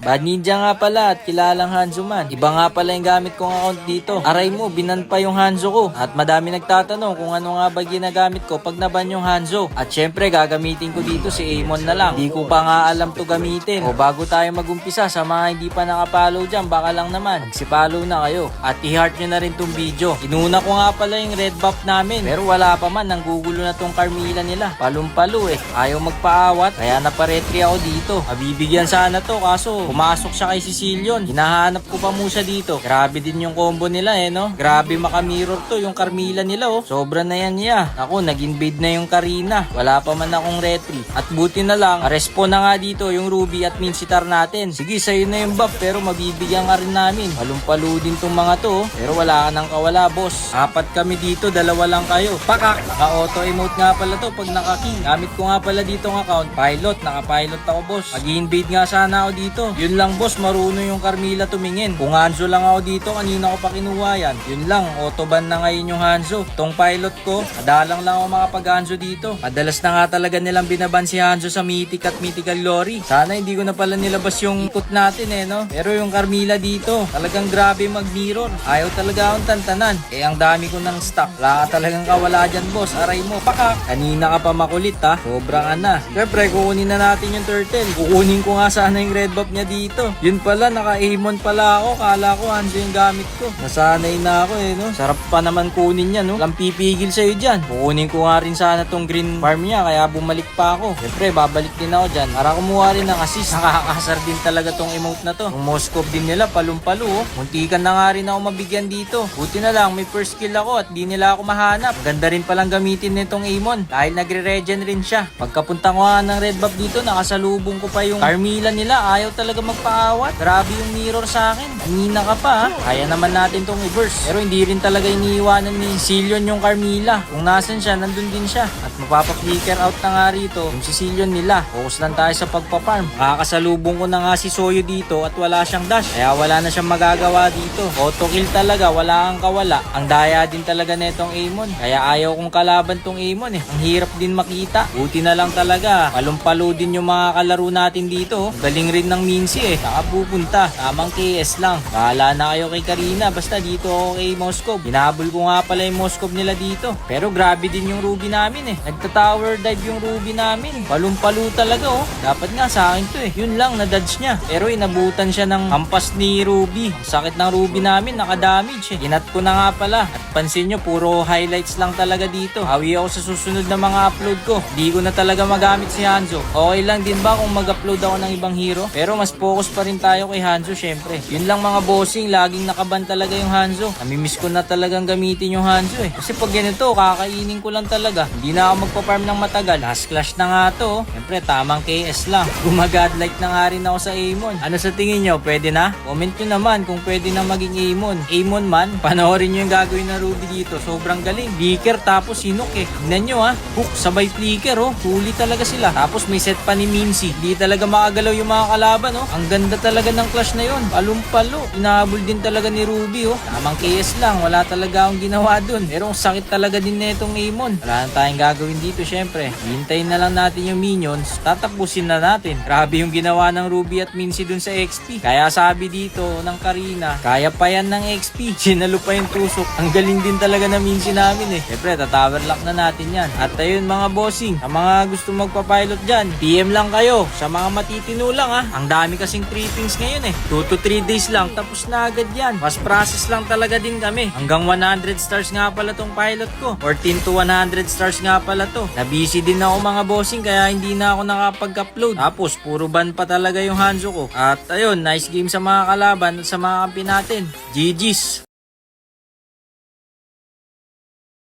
Bad Ninja nga pala at kilalang Hanzo man. Iba nga pala yung gamit kong account dito. Aray mo, binan pa yung Hanzo ko. At madami nagtatanong kung ano nga ba ginagamit ko pag naban yung Hanzo. At syempre gagamitin ko dito si Amon na lang. Di ko pa nga alam to gamitin. O bago tayo magumpisa, sa mga hindi pa nakapollow dyan, baka lang naman magsipollow na kayo. At i-heart nyo na rin tong video. Inuna ko nga pala yung red buff namin. Pero wala pa man, nanggugulo na tong Carmilla nila. Palumpalo eh. Ayaw magpaawat. Kaya naparetry ako dito. Mabibigyan sana to kaso pumasok siya kay Sicilion. Hinahanap ko pa mo siya dito. Grabe din yung combo nila eh no. Grabe makamirror to yung Carmilla nila oh. Sobra na yan niya. Ako nag-invade na yung Karina. Wala pa man akong retry. At buti na lang, respawn na nga dito yung Ruby at Minsitar natin. Sige sa'yo na yung buff pero mabibigyan ka rin namin. Palumpalo din tong mga to oh. Pero wala ka nang kawala boss. Apat kami dito, dalawa lang kayo. Pakak! Naka-auto emote nga pala to pag naka-king. Gamit ko nga pala dito ng account. Pilot, naka-pilot ako boss. Mag-invade nga sana ako dito. Yun lang boss, marunong yung Carmilla tumingin. Kung Hanzo lang ako dito, kanina ko pa kinuha yan. Yun lang, autoban na ngayon yung Hanzo. Tong pilot ko, madalang lang ako makapag-Hanzo dito. Madalas na nga talaga nilang binaban si Hanzo sa Mythic at Mythical Glory. Sana hindi ko na pala nilabas yung ikot natin eh no. Pero yung Carmilla dito, talagang grabe mag-mirror. Ayaw talaga akong tantanan. Eh ang dami ko ng stock. Wala ka talagang kawala dyan boss. Aray mo, pakak! Kanina ka pa makulit ha. Sobrang ana. Siyempre, kukunin na natin yung turtle. Kukunin ko nga sana yung red buff niya dito. Yun pala, naka-Amon pala ako. Kala ko Hanzo yung gamit ko. Nasanay na ako eh, no? Sarap pa naman kunin yan, no? Walang pipigil sa'yo dyan. Kukunin ko nga rin sana tong green farm niya, kaya bumalik pa ako. Siyempre, babalik din ako dyan. Para kumuha rin ng assist. Nakakasar din talaga tong emote na to. Yung Moskov din nila, palumpalo, oh. Muntikan na nga rin ako mabigyan dito. Buti na lang, may first kill ako at di nila ako mahanap. Ganda rin palang gamitin nitong Amon. Dahil nagre-regen rin siya. Pagkapunta ko nga ng red buff dito, nakasalubong ko pa yung Carmilla nila. Ayaw talaga magpaawat. Grabe yung mirror sa akin. Kanina ka pa ha. Kaya naman natin tong reverse. Pero hindi rin talaga iniiwanan ni Sicilion yung Carmilla. Kung nasan siya, nandun din siya. At mapapa-flicker out na nga rito yung Sicilion nila. Focus lang tayo sa pagpa-farm. Makakasalubong ko na nga si Soyo dito at wala siyang dash. Kaya wala na siyang magagawa dito. Auto kill talaga. Wala kang kawala. Ang daya din talaga netong Amon. Kaya ayaw kong kalaban tong Amon eh. Ang hirap din makita. Buti na lang talaga. Palumpalo din yung mga kalaro natin dito. Galing rin ng Mincy eh. Saka pupunta. Tamang KS lang. Bahala na kayo kay Karina. Basta dito ako kay Moskov. Hinabol ko nga pala yung Moskov nila dito. Pero grabe din yung Ruby namin eh. Nagta-tower dive yung Ruby namin. Palumpalo talaga oh. Dapat nga sa akin to eh. Yun lang, na-dodge niya. Pero inabutan siya ng hampas ni Ruby. Ang sakit ng Ruby namin. Naka-damage eh. Ginat ko na nga pala. At pansin nyo, puro highlights lang talaga dito. Hawi ako sa susunod na mga upload ko. Di ko na talaga magamit si Hanzo. Okay lang din ba kung mag-upload ako ng ibang hero? Pero mas focus pa rin tayo kay Hanzo syempre. Yun lang mga bossing, laging nakaban talaga yung Hanzo. Namimiss ko na talagang gamitin yung Hanzo eh. Kasi pag ganito, kakainin ko lang talaga. Hindi na ako magpa-farm ng matagal. Last clash na nga to. Syempre, tamang KS lang. Gumagodlike na nga rin ako sa Amon. Ano sa tingin nyo? Pwede na? Comment nyo naman kung pwede na maging Amon. Amon man, panoorin nyo yung gagawin ng Ruby dito. Sobrang galing. Flicker tapos sinok eh. Tignan nyo ha. Hook sabay flicker oh. Huli talaga sila. Tapos may set pa ni Mincy. Hindi talaga makagalaw yung mga kalaban oh. Ang ganda talaga ng clash na yon. Palumpalo. Inahabol din talaga ni Ruby oh. Tamang KS lang. Wala talaga akong ginawa dun. Pero ang sakit talaga din netong Amon. Wala na tayong gagawin dito syempre. Hintayin na lang natin yung minions. Tatapusin na natin. Grabe yung ginawa ng Ruby at Mincy dun sa XP. Kaya sabi dito ng Karina, kaya pa yan ng XP. Sinalo pa yung tusok. Ang galing din talaga na Mincy namin eh. Syempre, tatower lock na natin yan. At ayun mga bossing, sa mga gusto magpa-pilot dyan, PM lang kayo. Sa mga matitino lang ha. Ang dami kasing trippings ngayon eh. 2 to 3 days lang, tapos na agad yan. Mas process lang talaga din kami. Hanggang 100 stars nga pala tong pilot ko. 14 to 100 stars nga pala to. Na-busy din ako mga bossing, kaya hindi na ako nakapag-upload. Tapos, puro ban pa talaga yung Hanzo ko. At ayun, nice game sa mga kalaban at sa mga kampi natin. GG's!